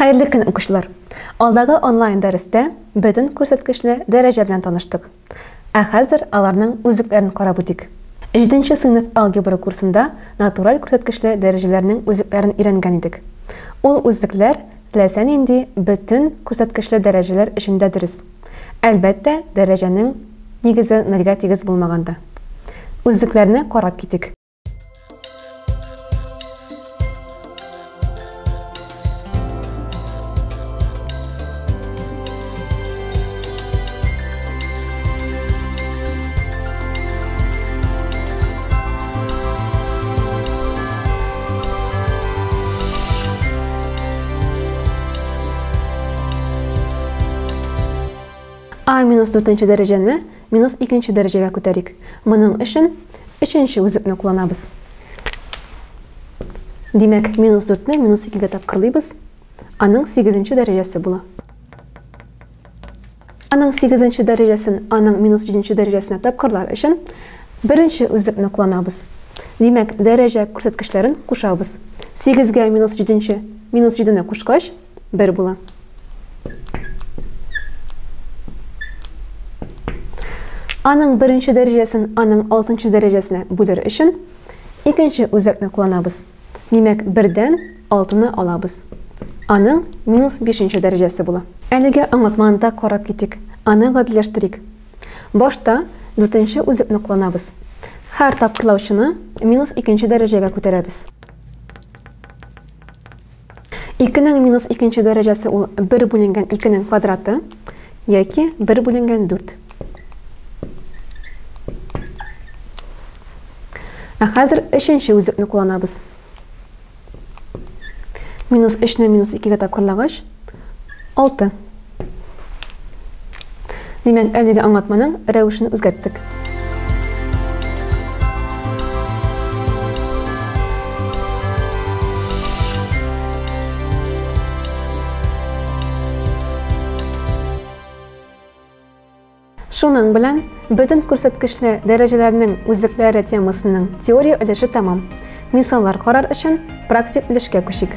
Xayrlı gün oquşlar. Aldağı onlayn dərsdə bütün ko'rsatkichli daraja bilan tanışdıq. Hozir alarning o'zliklarini qarab o'tdik. 7-chi sinf algebra kursunda natural ko'rsatkichli darajalarning o'zliklarini o'rgangan edik. Ol o'zliklar bilasan endi bütün ko'rsatkichli darajalar ishindadiriz. Albatta, darajaning negizi 0 ga tegiz bo'lmaganda. O'zliklarni qarab ketdik. A-4 darajani -2 darajaga ko'tarik. Buning uchun 3-chi o'zlikni qo'llanamiz. Demak, -4 ni -2 ga taqdirlaymiz. Aning 8-chi darajasi bo'la. Aning 8-chi darajasini aning -7-chi darajasini taqdirlar uchun birinchi o'zlikni qo'llanamiz. Demak, daraja ko'rsatkichlarini qo'shamiz. 8 ga -7 ni qo'shgach 1 bo'la. Aning birinchi darajasini aning 6-chi darajasini bo'lir uchun ikkinchi o'zlikni qo'llanamiz. Demak, 1 dan 6 ni olamiz. Aning -5-chi darajasi bo'la. Aliga anlatmanda qarab ketdik. Ani oddiylashtirik. Boshda 4-chi o'zlikni qo'llanamiz. Har taqdirlovchini -2 darajaga ko'taramiz. 2 ning -2 darajasi u 1 bo'lingan 2 ning kvadrati yoki 1 bo'lingan 4. Hozir 3-chi o'zlikni qo'llanamiz. -3 ni -2 ga taqdirlagach 6. Demak, aliga anlatmaning ravishini o'zgartdik. Shuning bilan bütün ko'rsatkichli darajalarning o'zliklari temasining teoriya ilishi tamom. Misollar qarar uchun praktik ilishga ko'shik.